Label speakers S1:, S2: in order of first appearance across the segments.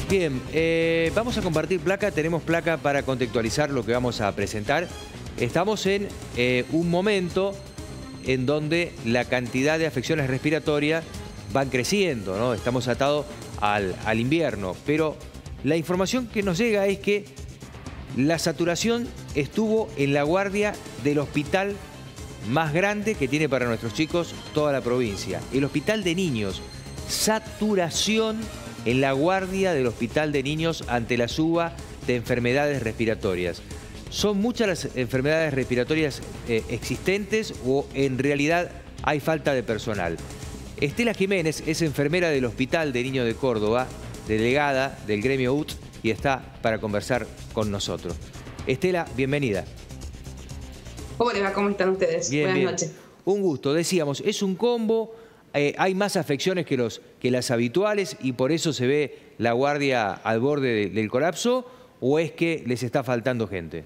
S1: Bien, vamos a compartir placa. Tenemos placa para contextualizar lo que vamos a presentar. Estamos en un momento en donde la cantidad de afecciones respiratorias van creciendo, ¿no? Estamos atados al invierno, pero la información que nos llega es que la saturación estuvo en la guardia del hospital más grande que tiene para nuestros chicos toda la provincia, el Hospital de Niños. Saturación en la guardia del Hospital de Niños ante la suba de enfermedades respiratorias. ¿Son muchas las enfermedades respiratorias existentes o en realidad hay falta de personal? Estela Jiménez es enfermera del Hospital de Niños de Córdoba, delegada del gremio UTT, y está para conversar con nosotros. Estela, bienvenida.
S2: Hola, ¿cómo están ustedes?
S1: Bien,
S2: Buenas
S1: bien.
S2: noches.
S1: Un gusto. Decíamos, es un combo, hay más afecciones que las habituales y por eso se ve la guardia al borde del colapso, ¿o es que les está faltando gente?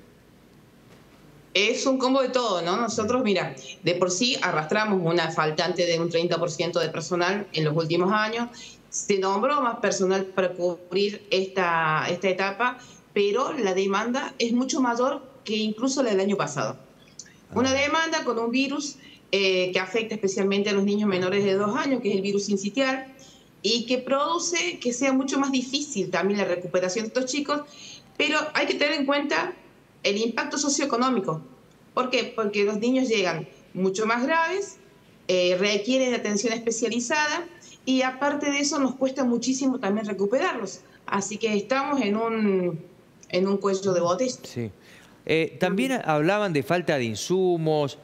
S2: Es un combo de todo, ¿no? Nosotros, mira, de por sí arrastramos una faltante de un 30% de personal en los últimos años. Se nombró más personal para cubrir esta etapa, pero la demanda es mucho mayor que incluso la del año pasado. Una demanda con un virus que afecta especialmente a los niños menores de 2 años, que es el virus sincitial, y que produce que sea mucho más difícil también la recuperación de estos chicos, pero hay que tener en cuenta el impacto socioeconómico. ¿Por qué? Porque los niños llegan mucho más graves, requieren de atención especializada y aparte de eso nos cuesta muchísimo también recuperarlos. Así que estamos en un cuello de botella.
S1: Sí. También hablaban de falta de insumos,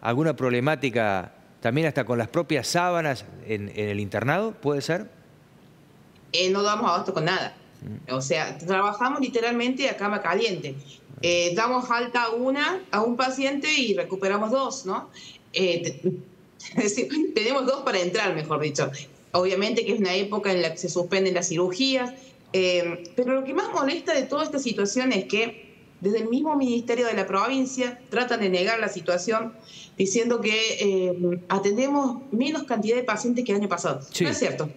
S1: alguna problemática también hasta con las propias sábanas en el internado, ¿puede ser?
S2: No damos abasto con nada. O sea, trabajamos literalmente a cama caliente. Damos alta a un paciente y recuperamos 2, ¿no? Es decir, tenemos 2 para entrar, mejor dicho. Obviamente que es una época en la que se suspenden las cirugías, pero lo que más molesta de toda esta situación es que desde el mismo Ministerio de la provincia tratan de negar la situación diciendo que atendemos menos cantidad de pacientes que el año pasado. Sí. No es cierto.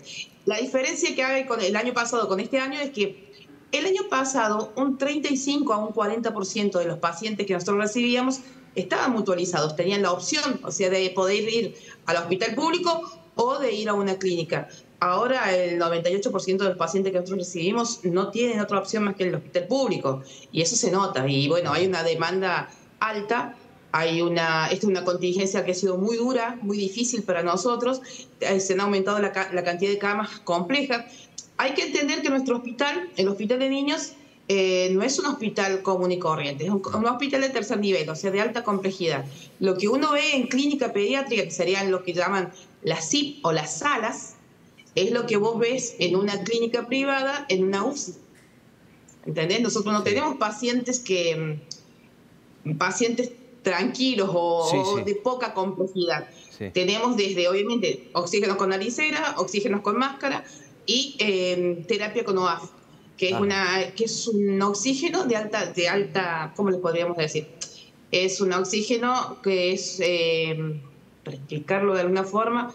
S2: La diferencia que hay con el año pasado con este año es que el año pasado un 35 a un 40% de los pacientes que nosotros recibíamos estaban mutualizados, tenían la opción, o sea, de poder ir al hospital público o de ir a una clínica. Ahora el 98% de los pacientes que nosotros recibimos no tienen otra opción más que el hospital público y eso se nota. Y bueno, hay una demanda alta, esta es una contingencia que ha sido muy dura, muy difícil para nosotros, se han aumentado la cantidad de camas complejas. Hay que entender que nuestro hospital, el Hospital de Niños, no es un hospital común y corriente, es un hospital de tercer nivel, o sea, de alta complejidad. Lo que uno ve en clínica pediátrica, que serían lo que llaman las SIP o las salas, es lo que vos ves en una clínica privada, en una UCI. ¿Entendés? Nosotros no tenemos pacientes tranquilos o de poca complejidad. Sí. Tenemos desde, obviamente, oxígenos con naricera, oxígenos con máscara y terapia con OAF, que es un oxígeno de alta, ¿cómo le podríamos decir? Es un oxígeno que es, para explicarlo de alguna forma,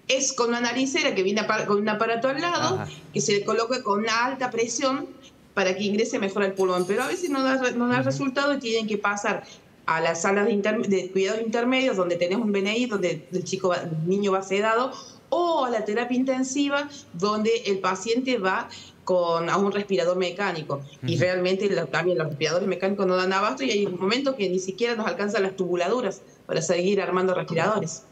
S2: es con una naricera que viene con un aparato al lado, que se le coloca con una alta presión para que ingrese mejor al pulmón, pero a veces no da resultado y tienen que pasar a las salas de cuidados intermedios donde tenemos un BNI, donde el niño va sedado, o a la terapia intensiva donde el paciente va a un respirador mecánico. Y realmente también los respiradores mecánicos no dan abasto y hay un momento que ni siquiera nos alcanzan las tubuladuras para seguir armando respiradores.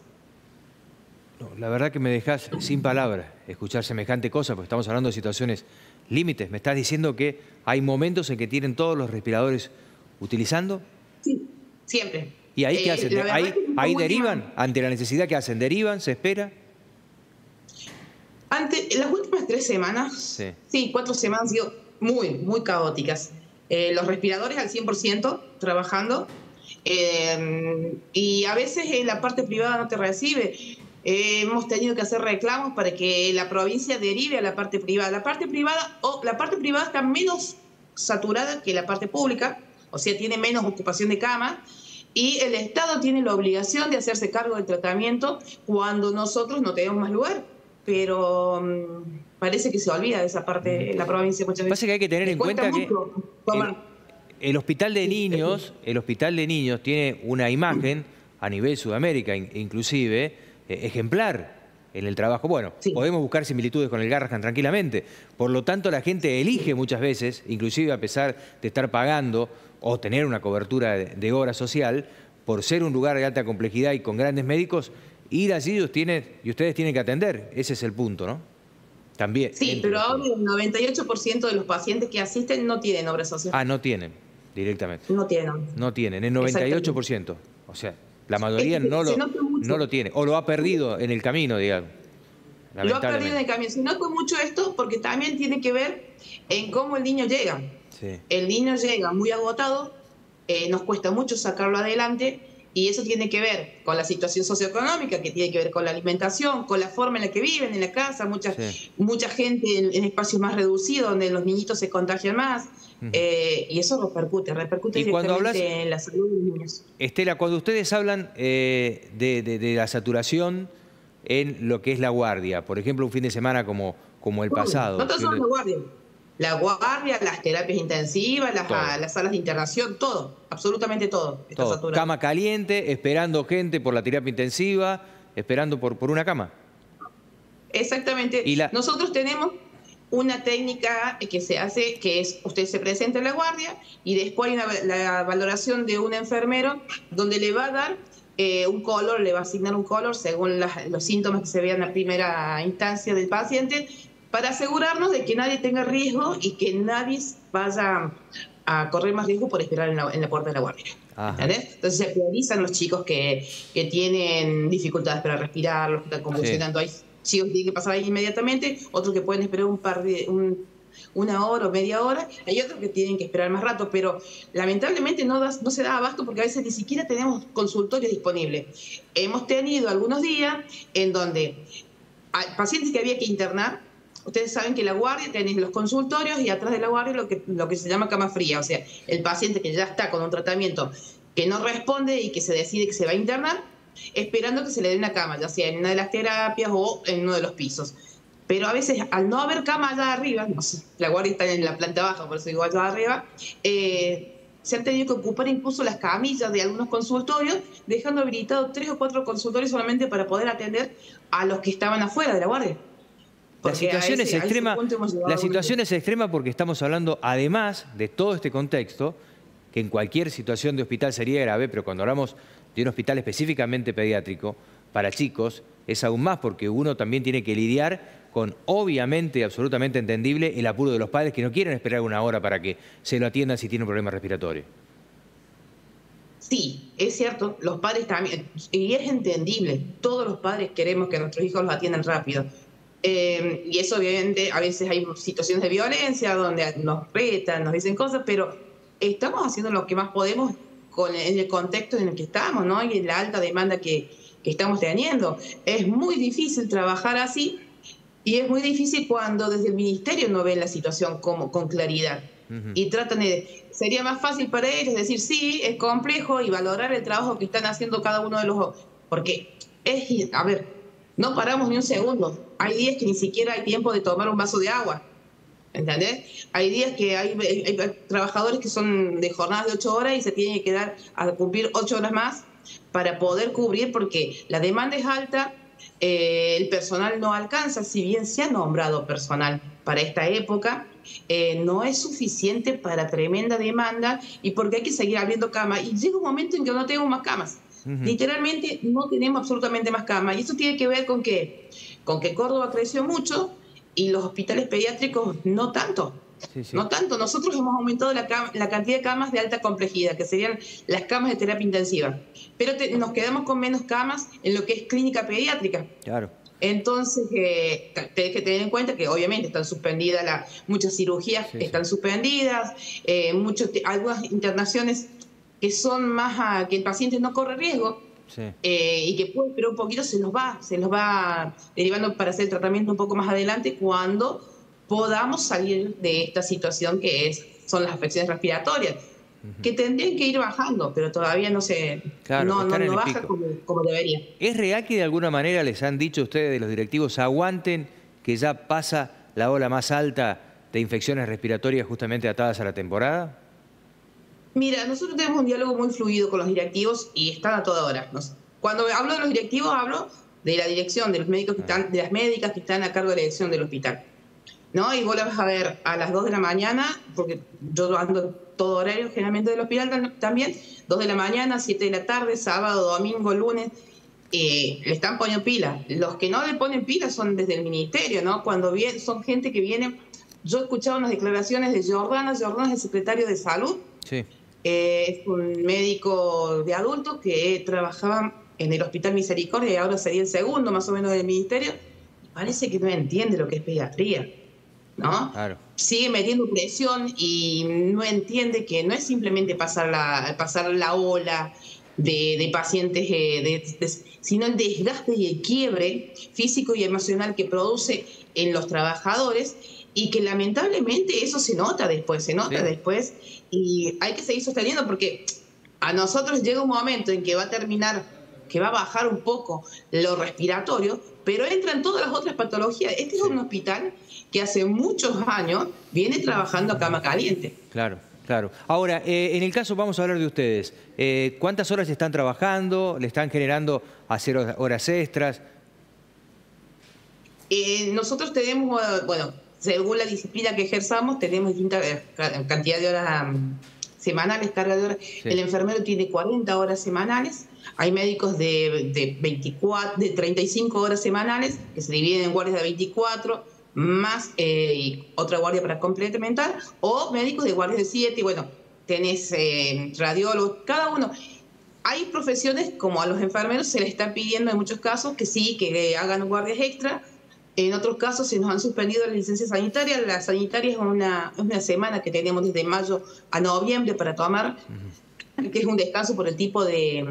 S1: No, la verdad que me dejás sin palabras escuchar semejante cosa, porque estamos hablando de situaciones límites. ¿Me estás diciendo que hay momentos en que tienen todos los respiradores utilizando?
S2: Sí, siempre.
S1: ¿Y ahí qué hacen? ¿Ahí derivan? ¿Ante la necesidad qué hacen? ¿Derivan? ¿Se espera?
S2: En las últimas 3 semanas, sí, 4 semanas han sido muy, muy caóticas. Los respiradores al 100% trabajando y a veces la parte privada no te recibe. Hemos tenido que hacer reclamos para que la provincia derive a la parte privada. La parte privada está menos saturada que la parte pública, o sea, tiene menos ocupación de cama, y el Estado tiene la obligación de hacerse cargo del tratamiento cuando nosotros no tenemos más lugar. Pero parece que se olvida de esa parte de la provincia muchas veces.
S1: Pasa que hay que tener en cuenta que el hospital de niños tiene una imagen a nivel Sudamérica, inclusive, ejemplar en el trabajo. Bueno,
S2: sí,
S1: podemos buscar similitudes con el Garrahan tranquilamente. Por lo tanto, la gente elige muchas veces, inclusive a pesar de estar pagando o tener una cobertura de obra social, por ser un lugar de alta complejidad y con grandes médicos, ir allí y ustedes tienen que atender. Ese es el punto, ¿no? También.
S2: Sí, pero ahora el 98% de los pacientes que asisten no tienen obra social.
S1: Ah, no tienen, directamente.
S2: No tienen.
S1: No tienen, el 98%. O sea, la mayoría no lo tiene. O lo ha perdido en el camino, digamos.
S2: Lo ha perdido en el camino. Se nota mucho esto porque también tiene que ver en cómo el niño llega.
S1: Sí.
S2: El niño llega muy agotado, nos cuesta mucho sacarlo adelante, y eso tiene que ver con la situación socioeconómica, que tiene que ver con la alimentación, con la forma en la que viven en la casa, mucha gente en espacios más reducidos donde los niñitos se contagian más, y eso repercute directamente en la salud de los niños.
S1: Estela, cuando ustedes hablan de la saturación en lo que es la guardia, por ejemplo, un fin de semana como el pasado.
S2: No solo la guardia. La guardia, las terapias intensivas, las salas de internación, todo, absolutamente todo está saturado.
S1: Cama caliente, esperando gente por la terapia intensiva, esperando por una cama.
S2: Exactamente. Nosotros tenemos una técnica que se hace, que es, usted se presenta en la guardia y después hay la valoración de un enfermero donde le va a dar un color, le va a asignar un color según los síntomas que se vean en la primera instancia del paciente, para asegurarnos de que nadie tenga riesgo y que nadie vaya a correr más riesgo por esperar en la puerta de la guardia. Entonces se priorizan los chicos que tienen dificultades para respirar, los que están convulsionando. Hay chicos que tienen que pasar ahí inmediatamente, otros que pueden esperar una hora o media hora, hay otros que tienen que esperar más rato, pero lamentablemente no se da abasto porque a veces ni siquiera tenemos consultorios disponibles. Hemos tenido algunos días en donde hay pacientes que había que internar. Ustedes saben que la guardia tenés los consultorios y atrás de la guardia lo que se llama cama fría, o sea, el paciente que ya está con un tratamiento que no responde y que se decide que se va a internar, esperando que se le dé una cama, ya sea en una de las terapias o en uno de los pisos. Pero a veces, al no haber cama allá arriba, no sé, la guardia está en la planta baja, por eso digo allá arriba, se han tenido que ocupar incluso las camillas de algunos consultorios, dejando habilitados 3 o 4 consultorios solamente para poder atender a los que estaban afuera de la guardia.
S1: La situación es extrema porque estamos hablando, además de todo este contexto, que en cualquier situación de hospital sería grave, pero cuando hablamos de un hospital específicamente pediátrico, para chicos, es aún más porque uno también tiene que lidiar con, obviamente, absolutamente entendible, el apuro de los padres que no quieren esperar una hora para que se lo atiendan si tiene un problema respiratorio.
S2: Sí, es cierto, los padres también, y es entendible, todos los padres queremos que nuestros hijos los atiendan rápido. Y eso obviamente a veces hay situaciones de violencia donde nos retan, nos dicen cosas, pero estamos haciendo lo que más podemos en el contexto en el que estamos, ¿no? Y en la alta demanda que estamos teniendo. Es muy difícil trabajar así y es muy difícil cuando desde el ministerio no ven la situación con claridad. Y tratan sería más fácil para ellos decir sí, es complejo y valorar el trabajo que están haciendo cada uno de los... Porque no paramos ni un segundo. Hay días que ni siquiera hay tiempo de tomar un vaso de agua. ¿Entendés? Hay días que hay trabajadores que son de jornadas de 8 horas y se tienen que quedar a cumplir 8 horas más para poder cubrir, porque la demanda es alta, el personal no alcanza, si bien se ha nombrado personal para esta época, no es suficiente para tremenda demanda y porque hay que seguir abriendo camas. Y llega un momento en que no tenemos más camas. Literalmente no tenemos absolutamente más camas. Y eso tiene que ver con que Córdoba creció mucho y los hospitales pediátricos no tanto. No tanto. Nosotros hemos aumentado la cantidad de camas de alta complejidad, que serían las camas de terapia intensiva. Pero nos quedamos con menos camas en lo que es clínica pediátrica.
S1: Claro.
S2: Entonces, tenés que tener en cuenta que obviamente están suspendidas muchas cirugías, están suspendidas, algunas internaciones que son más que el paciente no corre riesgo. Y que puede esperar un poquito, se los va derivando para hacer el tratamiento un poco más adelante cuando podamos salir de esta situación que son las afecciones respiratorias, que tendrían que ir bajando, pero todavía no baja como debería.
S1: ¿Es real que de alguna manera les han dicho ustedes de los directivos aguanten que ya pasa la ola más alta de infecciones respiratorias justamente atadas a la temporada?
S2: Mira, nosotros tenemos un diálogo muy fluido con los directivos y están a toda hora. Cuando hablo de los directivos, hablo de la dirección, de los médicos que están, de las médicas que están a cargo de la dirección del hospital, ¿no? Y vos la vas a ver a las 2 de la mañana, porque yo ando todo horario generalmente del hospital también, 2 de la mañana, 7 de la tarde, sábado, domingo, lunes, le están poniendo pila. Los que no le ponen pila son desde el ministerio, ¿no? Cuando viene, son gente que viene. Yo he escuchado unas declaraciones de Jordana es el secretario de Salud.
S1: Sí.
S2: Es un médico de adultos que trabajaba en el Hospital Misericordia y ahora sería el segundo más o menos del ministerio. Parece que no entiende lo que es pediatría, ¿no?
S1: Claro.
S2: Sigue metiendo presión y no entiende que no es simplemente pasar la ola de pacientes, sino el desgaste y el quiebre físico y emocional que produce en los trabajadores, y que lamentablemente eso se nota después, y hay que seguir sosteniendo, porque a nosotros llega un momento en que va a terminar, que va a bajar un poco lo respiratorio, pero entran todas las otras patologías. Este es un hospital que hace muchos años viene trabajando a cama caliente.
S1: Claro, claro. Ahora, en el caso, vamos a hablar de ustedes. ¿Cuántas horas están trabajando? ¿Le están generando hacer horas extras?
S2: Nosotros tenemos, bueno, según la disciplina que ejerzamos, tenemos distinta cantidad de horas semanales, carga de horas. Sí. El enfermero tiene 40 horas semanales. Hay médicos de 35 horas semanales, que se dividen en guardias de 24, más otra guardia para complementar, o médicos de guardias de 7, y bueno, tenés radiólogos, cada uno. Hay profesiones, como a los enfermeros se les está pidiendo en muchos casos que sí, que hagan guardias extra. En otros casos se nos han suspendido las licencias sanitarias. La sanitaria es una semana que tenemos desde mayo a noviembre para tomar, que es un descanso por el tipo de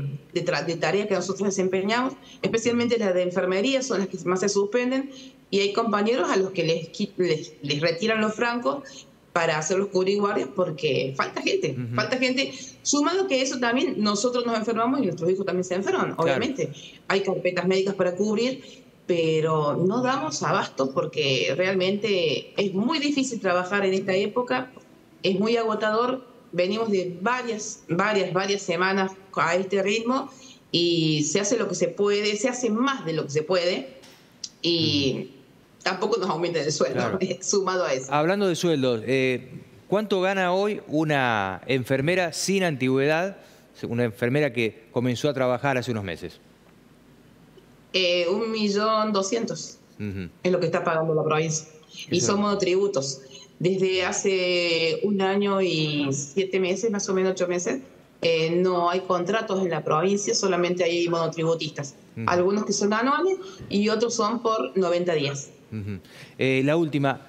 S2: tarea que nosotros desempeñamos. Especialmente las de enfermería son las que más se suspenden, y hay compañeros a los que les retiran los francos para hacerlos cubrir guardias porque falta gente, falta gente. Sumado que eso también, nosotros nos enfermamos y nuestros hijos también se enferman, obviamente. Claro. Hay carpetas médicas para cubrir, pero no damos abasto porque realmente es muy difícil trabajar en esta época, es muy agotador. Venimos de varias semanas a este ritmo y se hace lo que se puede, se hace más de lo que se puede, y tampoco nos aumenta el sueldo, claro, sumado a eso.
S1: Hablando de sueldos, ¿cuánto gana hoy una enfermera sin antigüedad, una enfermera que comenzó a trabajar hace unos meses?
S2: 1.200.000 es lo que está pagando la provincia. Y son monotributos. Desde hace 1 año y 7 meses, más o menos 8 meses, no hay contratos en la provincia, solamente hay monotributistas. Algunos que son anuales y otros son por 90 días.
S1: La última,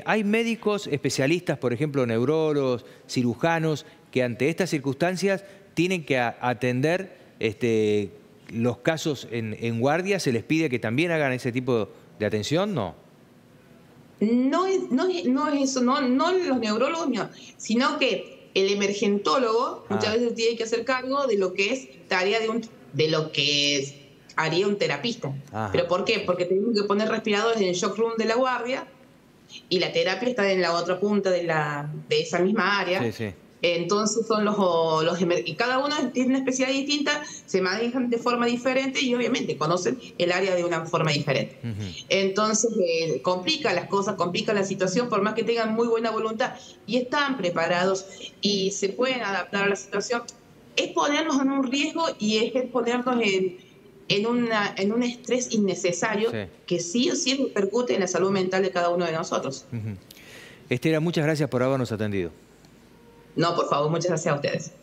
S1: ¿hay médicos especialistas, por ejemplo, neurólogos, cirujanos, que ante estas circunstancias tienen que atender los casos en guardia? ¿Se les pide que también hagan ese tipo de atención? No.
S2: No es eso, no los neurólogos, no, sino que el emergentólogo muchas veces tiene que hacer cargo de lo que es tarea de lo que haría un terapista. Ajá. ¿Pero por qué? Porque tenemos que poner respiradores en el shock room de la guardia y la terapia está en la otra punta de esa misma área. Sí, sí. Entonces son y cada uno tiene una especialidad distinta, se manejan de forma diferente y obviamente conocen el área de una forma diferente. Entonces complica las cosas, complica la situación, por más que tengan muy buena voluntad y están preparados y se pueden adaptar a la situación. Es ponernos en un riesgo y es ponernos en un estrés innecesario, sí, que sí o sí repercute en la salud mental de cada uno de nosotros.
S1: Estela, muchas gracias por habernos atendido.
S2: No, por favor, muchas gracias a ustedes.